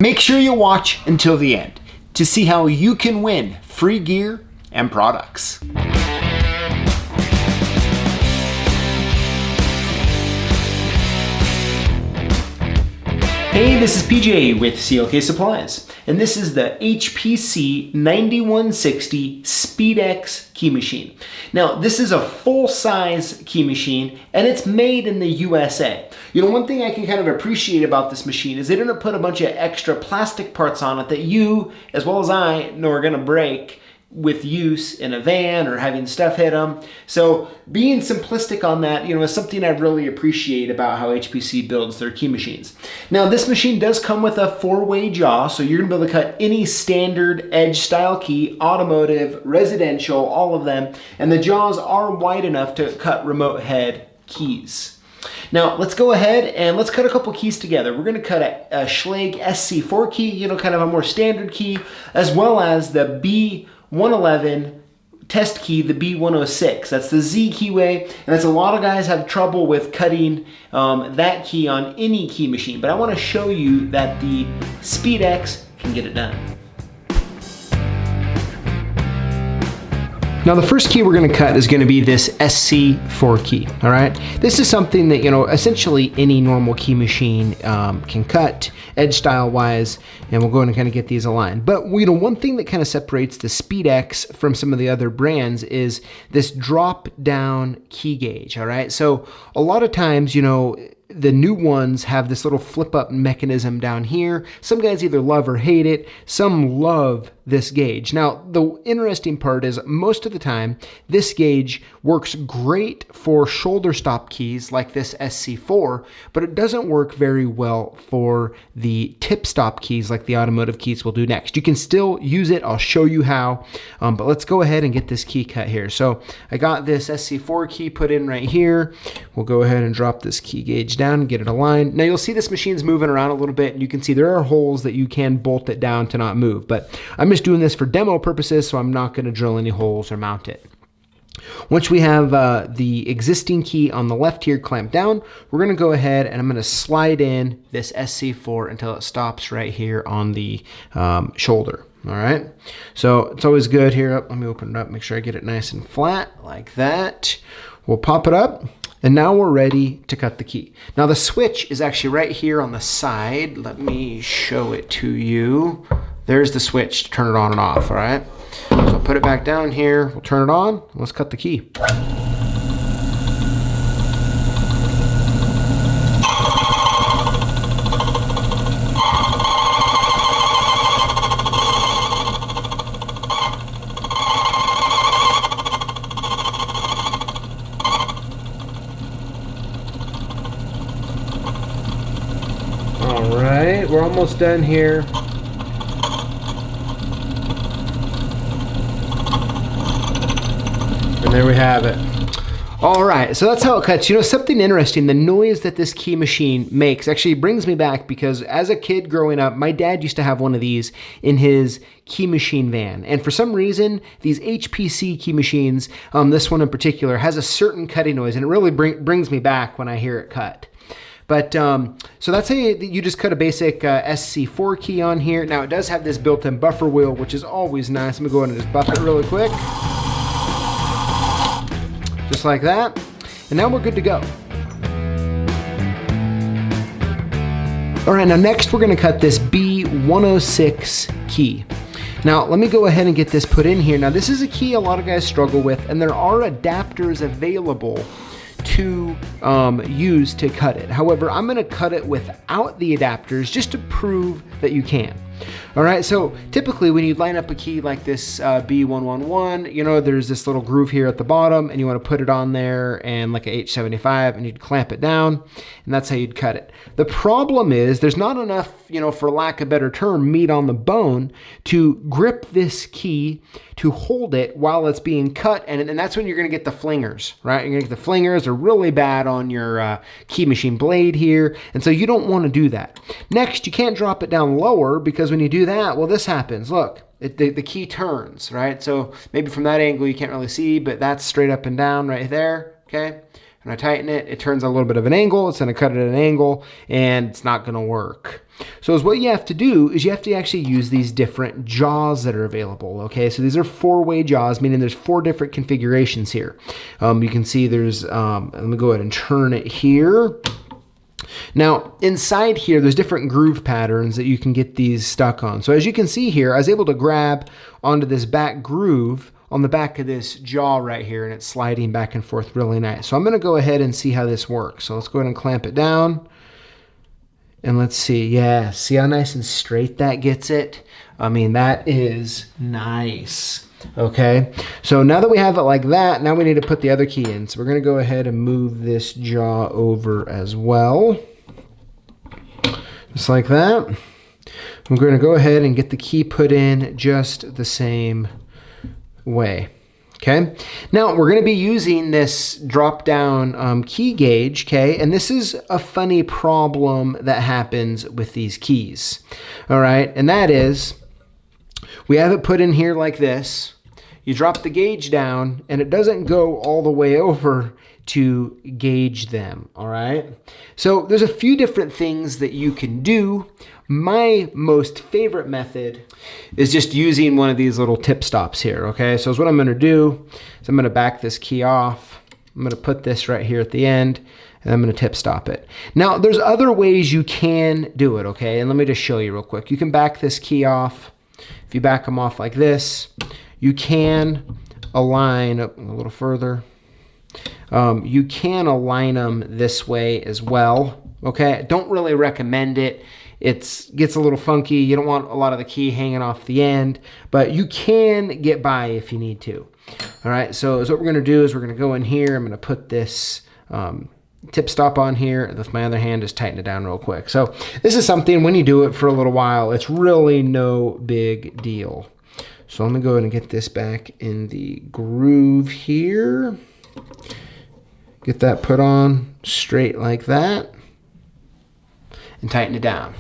Make sure you watch until the end to see how you can win free gear and products. Hey, this is PJ with CLK Supplies, and this is the HPC 9160 SpeedX key machine. Now, this is a full-size key machine, and it's made in the USA. You know, one thing I can kind of appreciate about this machine is they didn't put a bunch of extra plastic parts on it that you, as well as I, know are gonna break with use in a van or having stuff hit them. So being simplistic on that, you know, is something I really appreciate about how HPC builds their key machines. Now, this machine does come with a 4-way jaw, so you're gonna be able to cut any standard edge style key, automotive, residential, all of them, and the jaws are wide enough to cut remote head keys. Now, let's go ahead and let's cut a couple keys together. We're gonna cut a Schlage SC4 key, you know, kind of a more standard key, as well as the B111 test key, the B106. That's the Z keyway, and that's a lot of guys have trouble with cutting that key on any key machine, but I wanna show you that the SpeedX can get it done. Now, the first key we're gonna cut is gonna be this SC4 key, all right? This is something that, you know, essentially any normal key machine can cut, edge style wise, and we'll go in and kind of get these aligned. But, you know, one thing that kind of separates the SpeedX from some of the other brands is this drop down key gauge, all right? So a lot of times, you know, the new ones have this little flip up mechanism down here. Some guys either love or hate it. Some love this gauge. Now, the interesting part is most of the time, this gauge works great for shoulder stop keys like this SC4, but it doesn't work very well for the tip stop keys like the automotive keys we'll do next. You can still use it. I'll show you how, but let's go ahead and get this key cut here. So I got this SC4 key put in right here. We'll go ahead and drop this key gauge down and get it aligned. Now you'll see this machine's moving around a little bit, and you can see there are holes that you can bolt it down to not move, but I'm just doing this for demo purposes, so I'm not going to drill any holes or mount it. Once we have the existing key on the left here clamped down, we're going to go ahead and I'm going to slide in this SC4 until it stops right here on the shoulder. All right, so it's always good here. Let me open it up, make sure I get it nice and flat like that. We'll pop it up. And now we're ready to cut the key. Now the switch is actually right here on the side. Let me show it to you. There's the switch to turn it on and off, all right? So I'll put it back down here. We'll turn it on. Let's cut the key. All right, we're almost done here. And there we have it. All right, so that's how it cuts. You know, something interesting, the noise that this key machine makes actually brings me back because as a kid growing up, my dad used to have one of these in his key machine van. And for some reason, these HPC key machines, this one in particular, has a certain cutting noise, and it really brings me back when I hear it cut. But so that's how you just cut a basic SC4 key on here. Now it does have this built-in buffer wheel, which is always nice. Let me go ahead and just buff it really quick. Just like that. And now we're good to go. All right, now next we're gonna cut this B106 key. Now let me go ahead and get this put in here. Now this is a key a lot of guys struggle with, and there are adapters available to use to cut it. However, I'm gonna cut it without the adapters just to prove that you can. All right, so typically when you line up a key like this B111, you know, there's this little groove here at the bottom, and you want to put it on there and like a H75, and you'd clamp it down, and that's how you'd cut it. The problem is there's not enough, you know, for lack of a better term, meat on the bone to grip this key to hold it while it's being cut, and that's when you're going to get the flingers, right? You're going to get the flingers. They're really bad on your key machine blade here, and so you don't want to do that. Next, you can't drop it down lower, because when you do that, well, this happens. Look, the key turns, right? So maybe from that angle you can't really see, but that's straight up and down right there, okay? And When I tighten it, it turns a little bit of an angle. It's going to cut it at an angle, and it's not going to work. So what you have to do is you have to actually use these different jaws that are available, okay? So these are 4-way jaws, meaning there's 4 different configurations here. You can see there's, let me go ahead and turn it here. Now, inside here, there's different groove patterns that you can get these stuck on. So as you can see here, I was able to grab onto this back groove on the back of this jaw right here, and it's sliding back and forth really nice. So I'm going to go ahead and see how this works. So let's go ahead and clamp it down. And let's see, yeah, see how nice and straight that gets it? I mean, that is nice. Okay, so now that we have it like that, now we need to put the other key in. So we're going to go ahead and move this jaw over as well. Just like that. We're going to go ahead and get the key put in just the same way. Okay, now we're going to be using this drop down key gauge, okay, and this is a funny problem that happens with these keys. All right, and that is we have it put in here like this. You drop the gauge down and it doesn't go all the way over to gauge them. All right, so there's a few different things that you can do. My most favorite method is just using one of these little tip stops here, okay? So what I'm gonna do is I'm gonna back this key off. I'm gonna put this right here at the end, and I'm gonna tip stop it. Now, there's other ways you can do it, okay? And let me just show you real quick. You can back this key off. If you back them off like this, you can align up a little further. You can align them this way as well, okay? I don't really recommend it. It gets a little funky. You don't want a lot of the key hanging off the end, but you can get by if you need to. All right, so what we're gonna do is we're gonna go in here. I'm gonna put this tip stop on here, and with my other hand, just tighten it down real quick. So this is something, when you do it for a little while, it's really no big deal. So I'm gonna go ahead and get this back in the groove here. Get that put on straight like that, and tighten it down.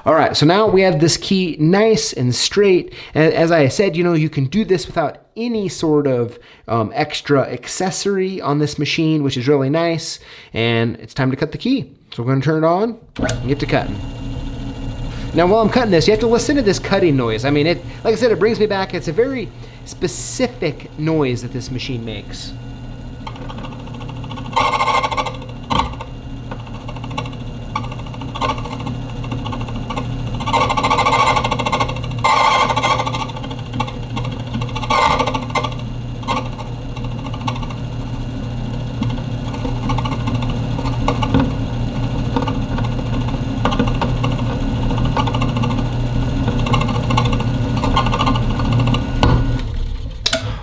All right, so now we have this key nice and straight. And as I said, you know, you can do this without any sort of extra accessory on this machine, which is really nice. And it's time to cut the key. So we're gonna turn it on and get to cutting. Now, while I'm cutting this, you have to listen to this cutting noise. I mean, like I said, it brings me back. It's a very specific noise that this machine makes.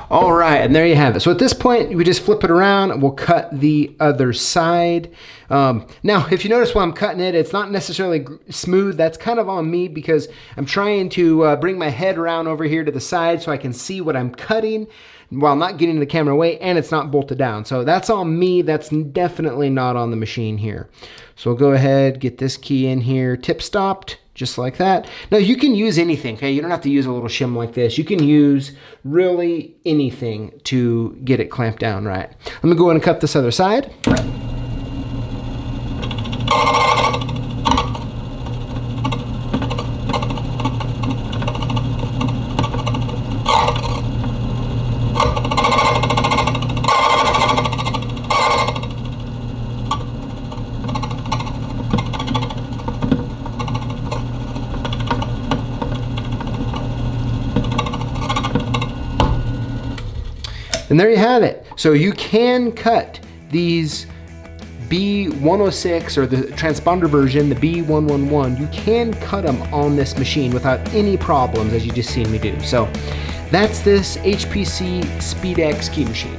All right, and there you have it. So at this point, we just flip it around and we'll cut the other side. Now, if you notice while I'm cutting it, it's not necessarily smooth. That's kind of on me because I'm trying to bring my head around over here to the side so I can see what I'm cutting while not getting the camera away, and it's not bolted down. So that's on me. That's definitely not on the machine here. So we'll go ahead, get this key in here, tip stopped, just like that. Now you can use anything, okay? You don't have to use a little shim like this. You can use really anything to get it clamped down right. Let me go ahead and cut this other side. And there you have it. So you can cut these B106 or the transponder version, the B111, you can cut them on this machine without any problems, as you just seen me do. So that's this HPC SpeedX key machine.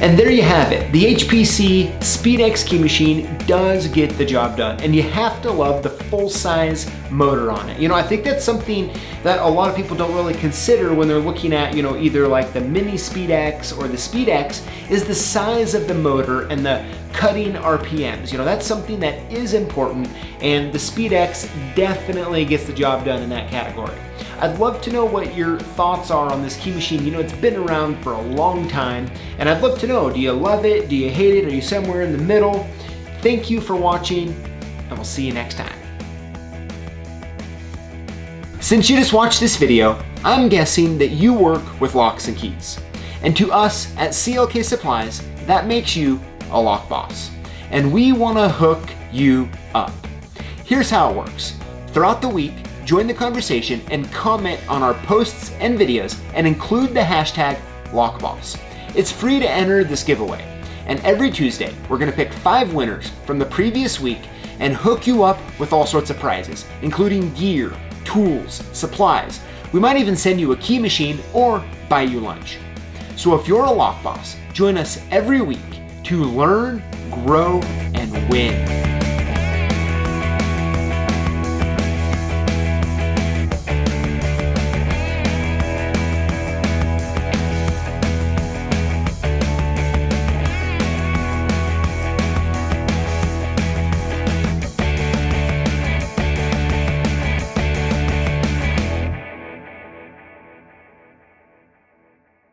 And there you have it. The HPC SpeedX key machine does get the job done, and you have to love the full-size motor on it. You know, I think that's something that a lot of people don't really consider when they're looking at, you know, either like the Mini SpeedX or the SpeedX, is the size of the motor and the cutting RPMs. You know, that's something that is important, and the SpeedX definitely gets the job done in that category. I'd love to know what your thoughts are on this key machine. You know, it's been around for a long time, and I'd love to know, do you love it? Do you hate it? Are you somewhere in the middle? Thank you for watching, and we'll see you next time. Since you just watched this video, I'm guessing that you work with locks and keys. And to us at CLK Supplies, that makes you a lock boss. And we wanna hook you up. Here's how it works. Throughout the week, join the conversation and comment on our posts and videos and include the hashtag LockBoss. It's free to enter this giveaway. And every Tuesday, we're gonna pick 5 winners from the previous week and hook you up with all sorts of prizes, including gear, tools, supplies. We might even send you a key machine or buy you lunch. So if you're a lock boss, join us every week to learn, grow, and win.